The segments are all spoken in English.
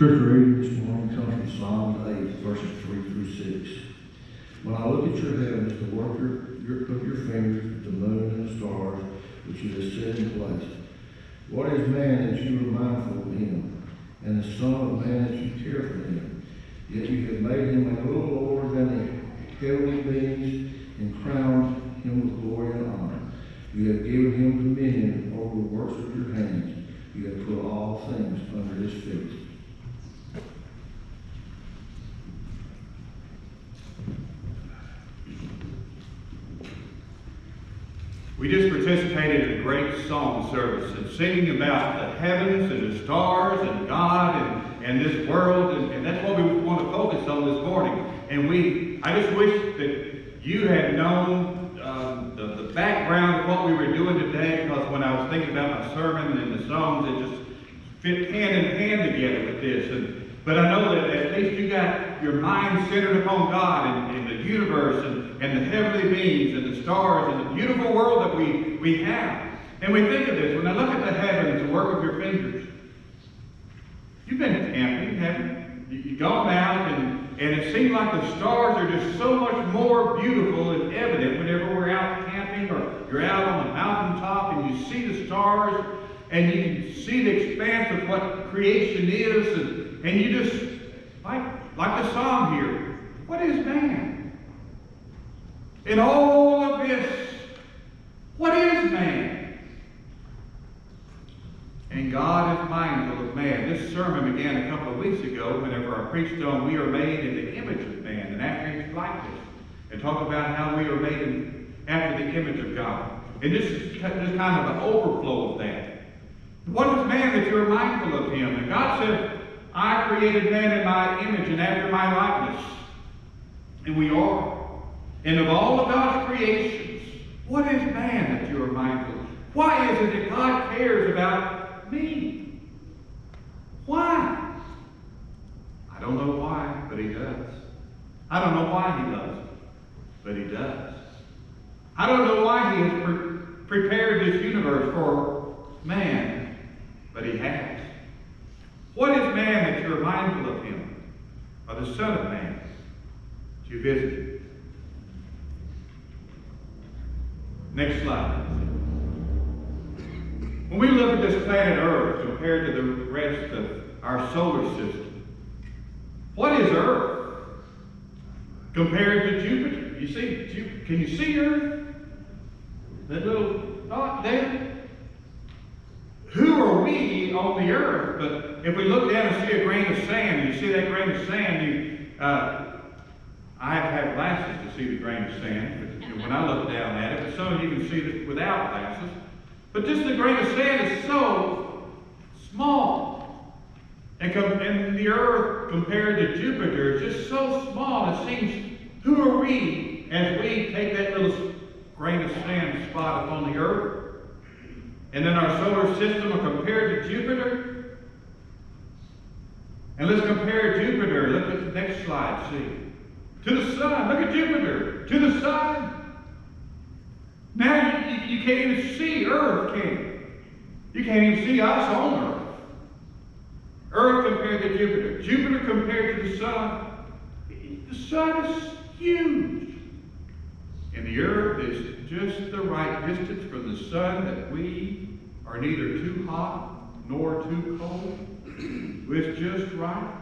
Scripture reading this morning comes from Psalm 8, verses 3 through 6. When I look at your heavens, the work of your fingers, the moon and the stars, which you have set in place. What is man that you are mindful of him, and the son of man that you care for him? Yet you have made him a little lower than the heavenly beings, and crowned him with glory and honor. You have given him dominion over the works of your hands. You have put all things under his feet. We just participated in a great song service and singing about the heavens and the stars and God and this world, and that's what we want to focus on this morning. And I just wish that you had known the background of what we were doing today, because when I was thinking about my sermon and the songs, it just fit hand in hand together with this. But I know that at least you got your mind centered upon God and the universe and the heavenly beings and the stars and the beautiful world that we have. And we think of this, when I look at the heavens, the work of your fingers. You've been camping, haven't you? You've gone out and it seems like the stars are just so much more beautiful and evident whenever we're out camping or you're out on the mountaintop and you see the stars and you can see the expanse of what creation is, and you just, like the psalm here, what is man? In all of this, what is man? And God is mindful of man. This sermon began a couple of weeks ago whenever I preached on we are made in the image of man and after his likeness, and talk about how we are made after the image of God. And this is just kind of an overflow of that. What is man that you are mindful of him? And God said, I created man in my image and after my likeness. And we are. And of all of God's creations, what is man that you are mindful of? Why is it that God cares about me? Why? I don't know why, but he does. I don't know why he loves me, but he does. I don't know why he has prepared this universe for man, but he has. What is man that you are mindful of him, or the Son of Man that you visit? Next slide. When we look at this planet Earth compared to the rest of our solar system, what is Earth compared to Jupiter? You see, can you see Earth? That little dot there? Who are we on the earth? But if we look down and see a grain of sand, you see that grain of sand, I have to have glasses to see the grain of sand, but, when I look down at it, but some of you can see it without glasses. But just the grain of sand is so small. And the earth compared to Jupiter is just so small. It seems, who are we as we take that little grain of sand spot upon the earth? And then our solar system are compared to Jupiter. And let's compare Jupiter. Look at the next slide, see. To the sun. Look at Jupiter. To the sun. Now you can't even see Earth, can you? You can't even see us on Earth. Earth compared to Jupiter. Jupiter compared to the sun. The sun is huge. And the earth is just the right distance from the sun that we are neither too hot nor too cold. It's just right.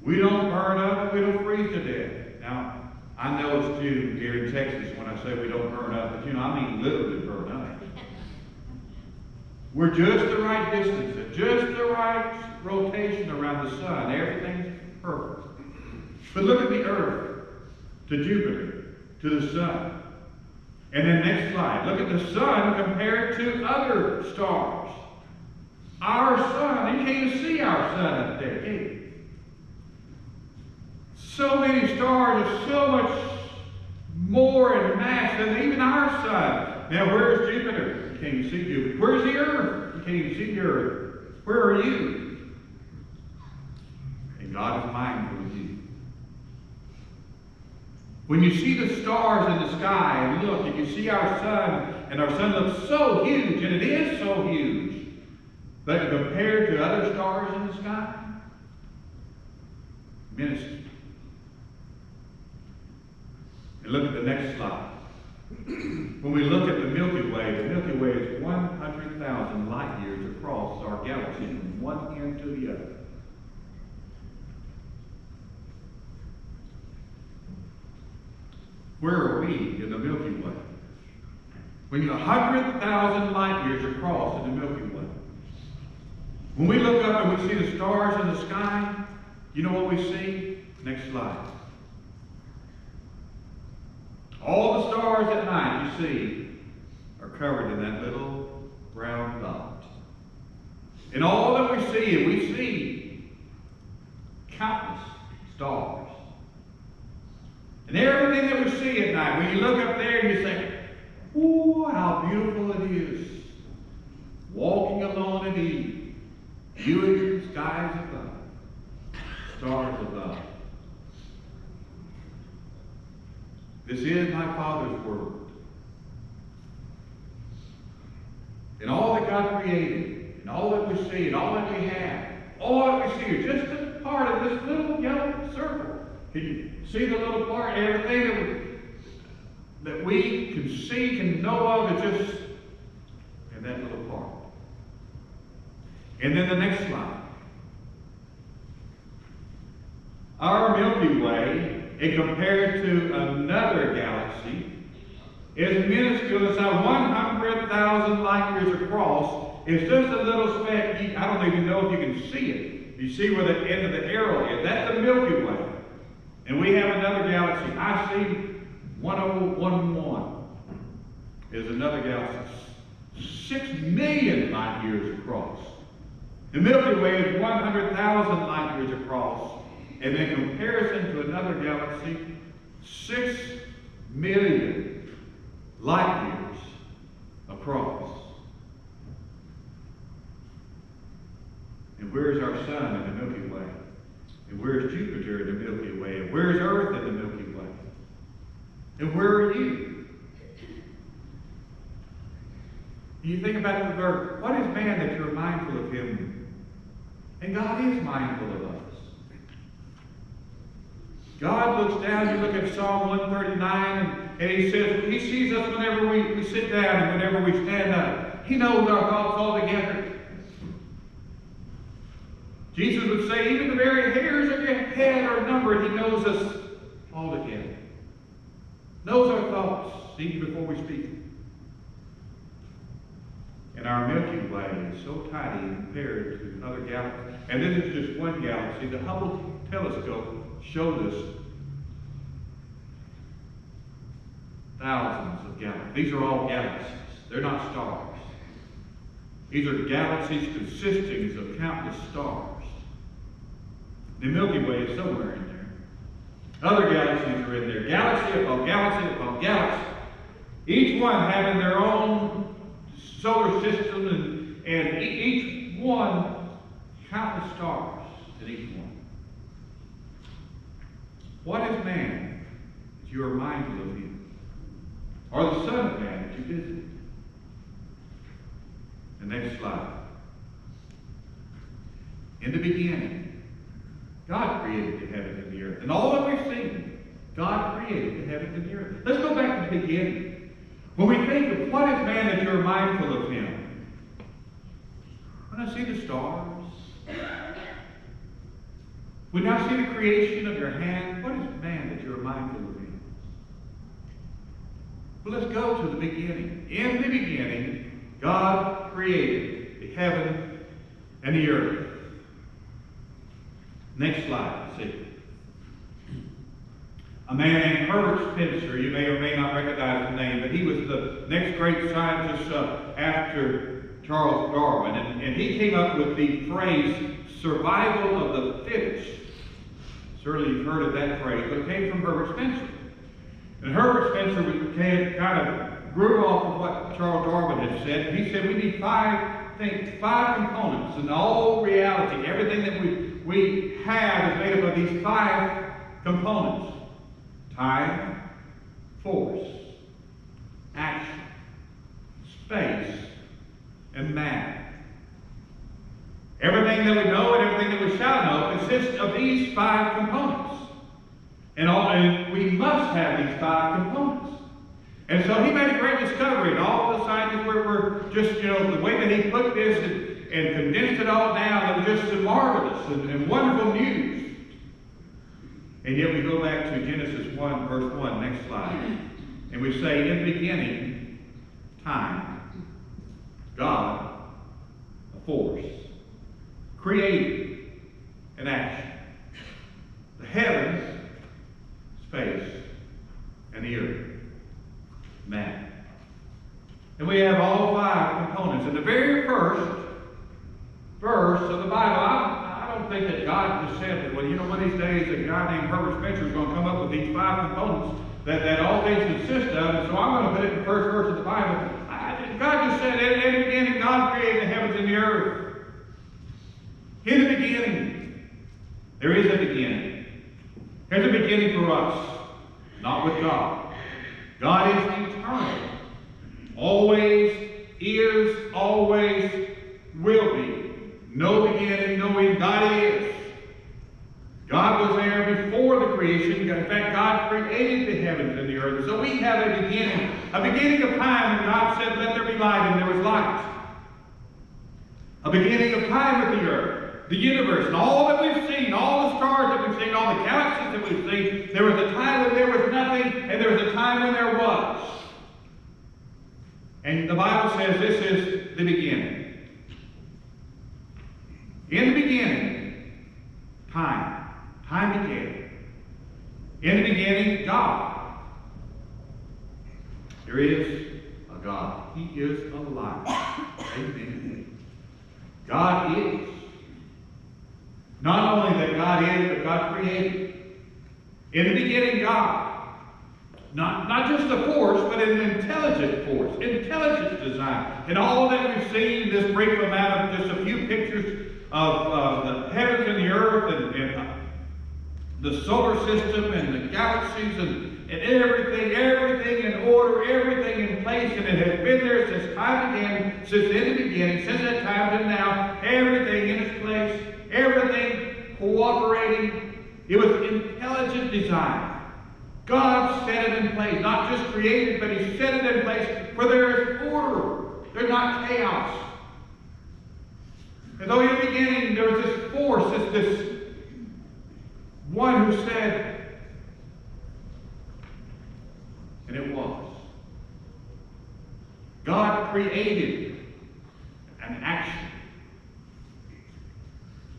We don't burn up, we don't freeze to death. Now, I know it's too here in Texas when I say we don't burn up, but I mean literally burn up. We're just the right distance, just the right rotation around the sun. Everything's perfect. But look at the earth to Jupiter, to the sun. And then next slide, look at the sun compared to other stars. Our sun, you can't even see our sun up there, can you? So many stars are so much more in mass than even our sun. Now, where's Jupiter? You can't even see Jupiter. Where's the earth? You can't even see the earth. Where are you? And God is mindful of you. When you see the stars in the sky and look and you see our sun, and our sun looks so huge, and it is so huge, but compared to other stars in the sky, ministry. And look at the next slide. When we look at the Milky Way is 100,000 light years across our galaxy from one end to the other. Where are we in the Milky Way? When you're 100,000 light years across in the Milky Way. When we look up and we see the stars in the sky, you know what we see? Next slide. All the stars at night you see are covered in that little brown dot. And all that we see countless stars. And everything that we see at night, when you look up there and you say, "Ooh, how beautiful it is. Walking alone in Eden, viewing the skies above, stars above. This is my Father's world." And all that God created, and all that we see, and all that we have, all that we see is just a part of this little yellow circle. Can you see the little part? Everything that we can see, can know of, is just in that little part. And then the next slide. Our Milky Way, and compared to another galaxy, is minuscule. It's not 100,000 light years across. It's just a little speck. I don't even know if you can see it. You see where the end of the arrow is. That's the Milky Way. And we have another galaxy. I see 1011 is another galaxy. 6 million light years across. The Milky Way is 100,000 light years across. And in comparison to another galaxy, 6 million light years across. And where's our sun in the Milky Way? And where's Jupiter in the Milky Way? And where's Earth in the Milky Way? And where are you? You think about the verse, what is man that you're mindful of him? And God is mindful of us. God looks down, you look at Psalm 139, and he says, he sees us whenever we sit down and whenever we stand up. He knows our thoughts altogether. Jesus would say, even the very hairs of your head are numbered. He knows us altogether. Knows our thoughts, even before we speak. And our Milky Way is so tiny compared to other galaxies. And this is just one galaxy. The Hubble telescope showed us thousands of galaxies. These are all galaxies. They're not stars. These are galaxies consisting of countless stars. The Milky Way is somewhere in there. Other galaxies are in there. Galaxy upon galaxy upon galaxy. Each one having their own solar system, and each one countless stars in each one. What is man that you are mindful of him? Or the Son of Man that you visit? The next slide. In the beginning, God created the heaven and the earth. And all that we've seen, God created the heaven and the earth. Let's go back to the beginning. When we think of what is man that you're mindful of him? When I see the stars, when I see the creation of your hand, what is man that you're mindful of him? Well, let's go to the beginning. In the beginning, God created the heaven and the earth. Next slide, see. A man named Herbert Spencer, you may or may not recognize the name, but he was the next great scientist after Charles Darwin. And he came up with the phrase, survival of the fittest. Certainly you've heard of that phrase, but it came from Herbert Spencer. And Herbert Spencer kind of grew off of what Charles Darwin had said. He said we need five components in all reality. Everything that we have is made up of these 5 components. Time, force, action, space, and matter. Everything that we know and everything that we shall know consists of these 5 components. And we must have these 5 components. And so he made a great discovery, and all the scientists were just, the way that he put this and condensed it all down, it was just marvelous and wonderful news. And yet we go back to Genesis 1, verse 1, next slide. And we say, in the beginning, time, God, a force, created an action. The heavens, space, and the earth, man. And we have all 5 components. In the very first verse of the Bible, I don't think that God just said that, well, one of these days a guy named Herbert Spencer is going to come up with these 5 components that all things consist of, and so I'm going to put it in the first verse of the Bible. God just said, in the beginning, God created the heavens and the earth. In the beginning, there is a beginning. There's a beginning for us, not with God. God is eternal. Always is, always will be. No beginning, no end. God is. God was there before the creation. In fact, God created the heavens and the earth. So we have a beginning of time when God said, let there be light, and there was light. A beginning of time with the earth, the universe, and all that we've seen, all the stars that we've seen, all the galaxies that we've seen. There was a time when there was nothing, and there was a time when there was. And the Bible says this is the beginning. In the beginning, time. Time began. In the beginning, God. There is a God. He is alive. Amen. God is. Not only that God is, but God created. In the beginning, God. Not just a force, but an intelligent force. Intelligent design. And all that we've seen, this brief amount of just a few pictures of the heavens and the earth and the solar system and the galaxies and everything in order, everything in place, and it has been there since time began, since in the beginning, since that time to now, everything in its place, everything cooperating. It was intelligent design. God set it in place, not just created, but He set it in place where there is order. There's not chaos. And though in the beginning there was this force, this one who said, and it was. God created an action.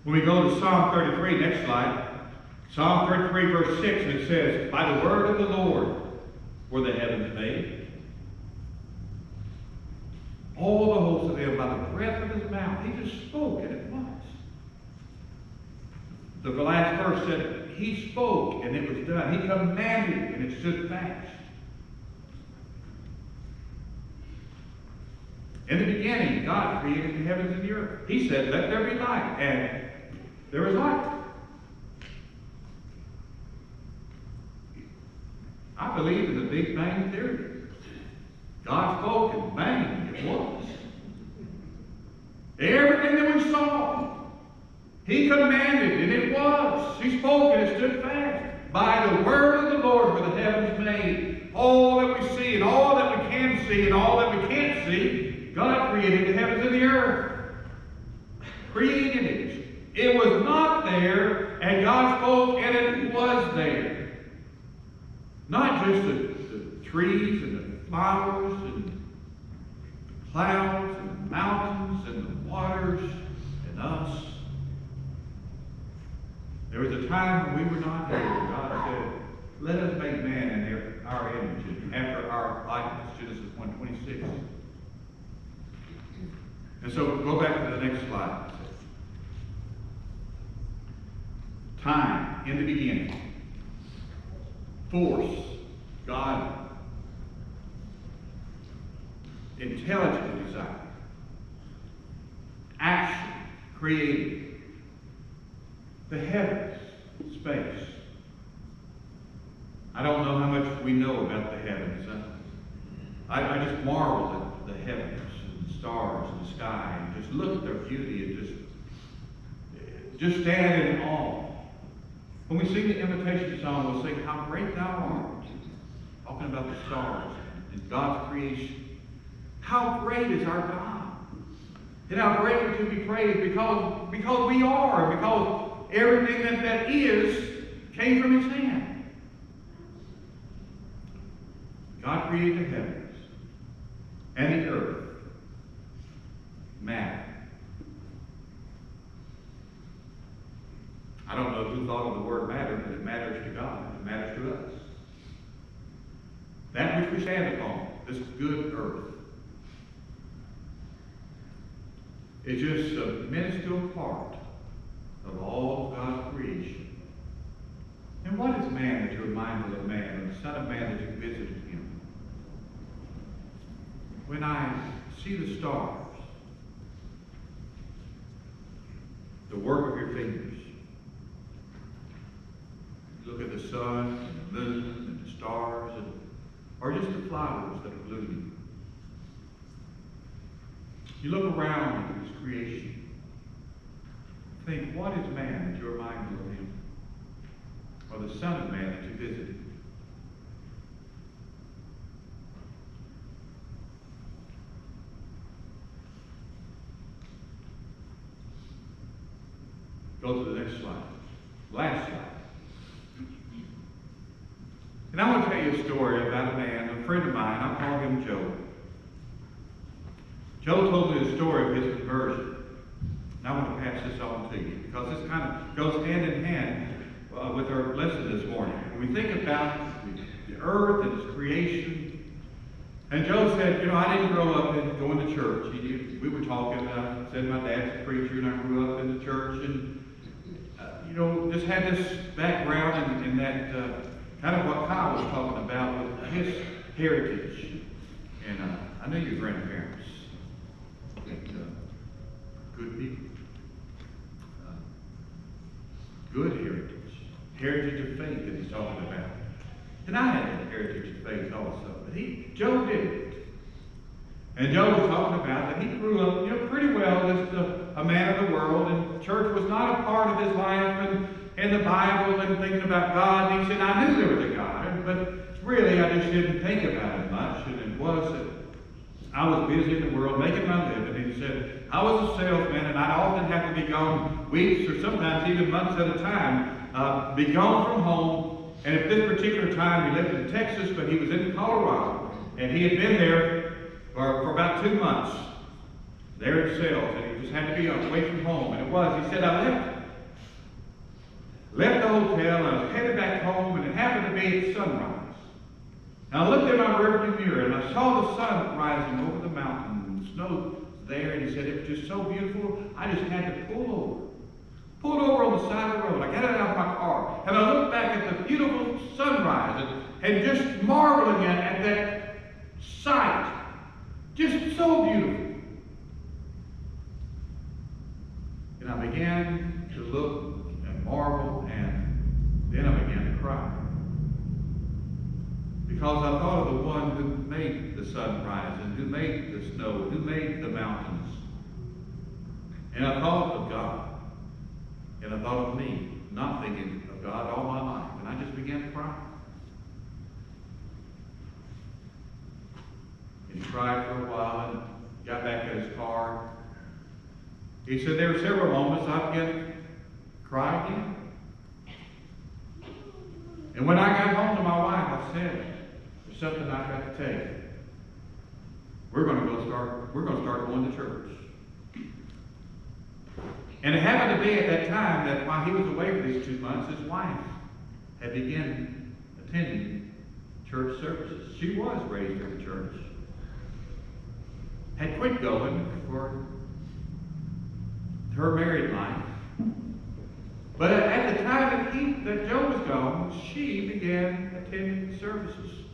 When we go to Psalm 33, next slide, Psalm 33, verse 6, and it says, by the word of the Lord were the heavens made. All the hosts of them by the breath of His mouth. He just spoke, and it was. The last verse said, He spoke, and it was done. He commanded, and it stood fast. In the beginning, God created the heavens and the earth. He said, let there be light, and there was light. I believe in the Big Bang Theory. God spoke, and bang, it was. Everything that we saw, He commanded, and it was. He spoke, and it stood fast. By the word of the Lord were the heavens made. All that we see, and all that we can see, and all that we can't see, God created the heavens and the earth. Created it. It was not there, and God spoke, and it was there. Not just the trees and the flowers and the clouds and the mountains and the waters and us. There was a time when we were not here, and God said, let us make man in our image and after our likeness, Genesis 1:26. And so go back to the next slide. Time, in the beginning. Force, God. Intelligent design. Action, created. The heavens, space. I don't know how much we know about the heavens. I just marvel at the heavens and the stars and the sky and just look at their beauty and just just stand in awe. When we sing the invitation song, we'll sing, "How great thou art," talking about the stars and God's creation. How great is our God? And how great to be praised because we are, because everything that is came from His hand. God created the heavens and the earth, matter. I don't know who thought of the word matter, but it matters to God. It matters to us. That which we stand upon, this good earth, is just a minuscule part of all of God's creation. And what is man that you're mindful of man, or the Son of Man that you visited him? When I see the stars, the work of your fingers, look at the sun and the moon and the stars, or just the flowers that are blooming. You look around at His creation. Think, what is man that you're mindful of him? Or the Son of Man that you visited? Go to the next slide. Last slide. And I want to tell you a story about a man, a friend of mine. I'll call him Joe. Joe told me the story of his conversion. And I want to pass this on to you because this kind of goes hand in hand with our lesson this morning. When we think about the earth and its creation, and Joe said, I didn't grow up going to church. We were talking, said my dad's a preacher and I grew up in the church and, just had this background in that kind of what Kyle was talking about with his heritage. And I know your grandparents. Good people. Good heritage of faith that he's talking about. And I had a heritage of faith also, but Joe didn't. And Joe was talking about that he grew up, pretty well as a man of the world, and church was not a part of his life, and the Bible and thinking about God. And he said, I knew there was a God, but really I just didn't think about it much. And it was that I was busy in the world making my living. And he said, I was a salesman, and I'd often have to be gone weeks or sometimes even months at a time, be gone from home. And at this particular time, he lived in Texas, but he was in Colorado. And he had been there for about 2 months, there in sales. And he just had to be away from home. And he said, I left the hotel, and I was headed back home, and it happened to be at sunrise. And I looked in my rearview mirror, and I saw the sun rising over the mountain, and the snow there, and he said it was just so beautiful, I just had to pull over. Pulled over on the side of the road. I got out of my car, and I looked back at the beautiful sunrise, and just marveling at that sight. Just so beautiful. And I began to look and marvel, and then I began to cry. Because I thought of the one who made the sunrise, and who made the snow, who made the mountains. And I thought of God. And I thought of me, not thinking of God all my life. And I just began to cry. And he cried for a while and got back in his car. He said there were several moments I began to cry again. And when I got home to my wife, I said, there's something I've got to tell you. We're going to start going to church. And it happened to be at that time that while he was away for these 2 months, his wife had begun attending church services. She was raised in the church. Had quit going for her married life. But at the time that Joe was gone, she began attending services.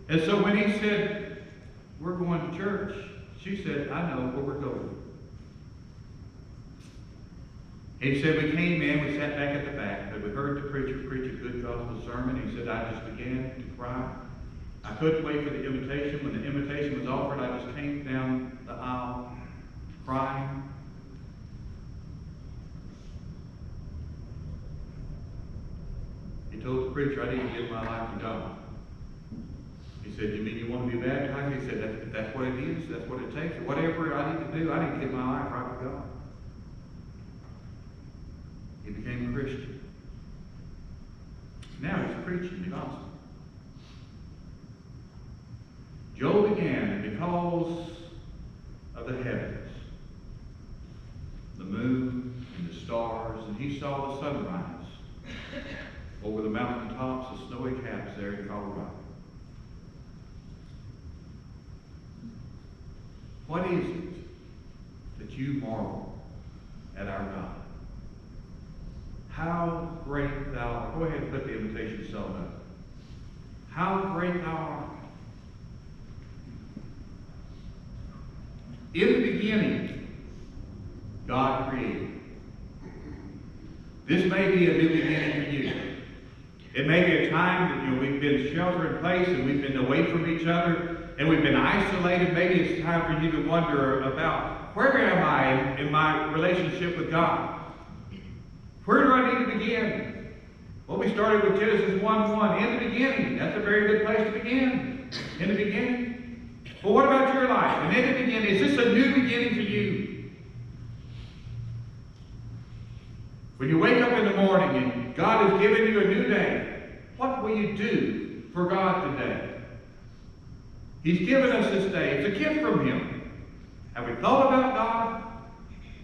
And so when he said, we're going to church, she said, I know where we're going. And he said, we came in, we sat back at the back, but we heard the preacher preach a good gospel sermon. He said, I just began to cry. I couldn't wait for the invitation. When the invitation was offered, I just came down the aisle crying. told the preacher I need to give my life to God. He said, you mean you want to be baptized? He said, if that's what it is, that's what it takes. Whatever I need to do, I need to give my life right with God. He became a Christian. Now he's preaching the gospel. Joel began because of the heavens, the moon and the stars, and he saw the sunrise over the mountaintops, the snowy caps there in Colorado. What is it that you marvel at our God? How great thou art. Go ahead and put the invitation song up. How great thou art. In the beginning, God created. This may be a new beginning for you. It may be a time that we've been shelter in place and we've been away from each other and we've been isolated. Maybe it's time for you to wonder about, where am I in my relationship with God? Where do I need to begin? Well, we started with Genesis 1:1. In the beginning. That's a very good place to begin. In the beginning. But what about your life? And in the beginning, is this a new beginning for you? When you wake up in the morning and God has given you a new day, what will you do for God today? He's given us this day. It's a gift from Him. Have we thought about God?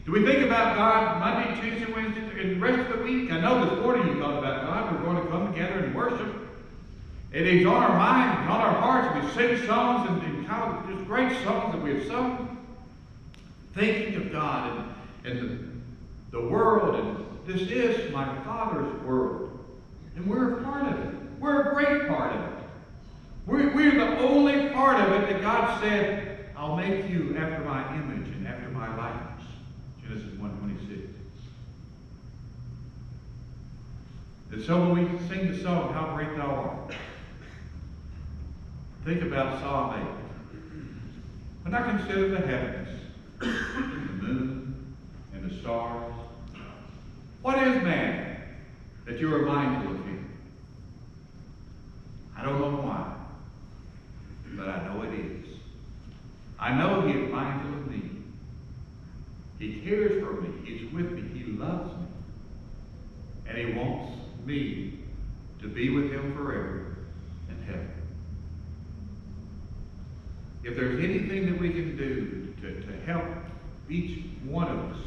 Do we think about God Monday, Tuesday, Wednesday, and the rest of the week? I know this morning you thought about God. We're going to come together and worship. And He's on our mind, and on our hearts. We sing songs and kind of just great songs that we have sung. Thinking of God and the world. And this is my Father's world. And we're a part of it. We're a great part of it. We're the only part of it that God said, I'll make you after my image and after my likeness. Genesis 1:26. And so when we sing the song, How Great Thou Art, think about Psalm 8. When I consider the heavens, the moon, and the stars, what is man that you are mindful of him? I don't know why, but I know it is. I know He is mindful of me. He cares for me. He's with me. He loves me. And He wants me to be with Him forever in heaven. If there's anything that we can do to help each one of us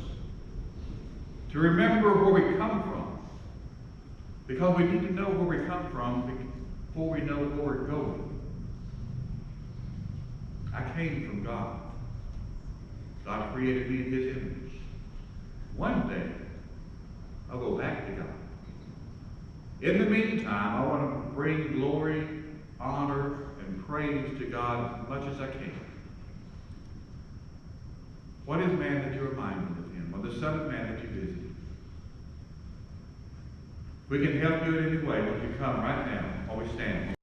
to remember where we come from, because we need to know where we come from before we know where we're going. I came from God. God created me in His image. One day, I'll go back to God. In the meantime, I want to bring glory, honor, and praise to God as much as I can. What is man that you are mindful of him? Or the Son of Man that you visit? We can help you in any way. Would you come right now while we stand?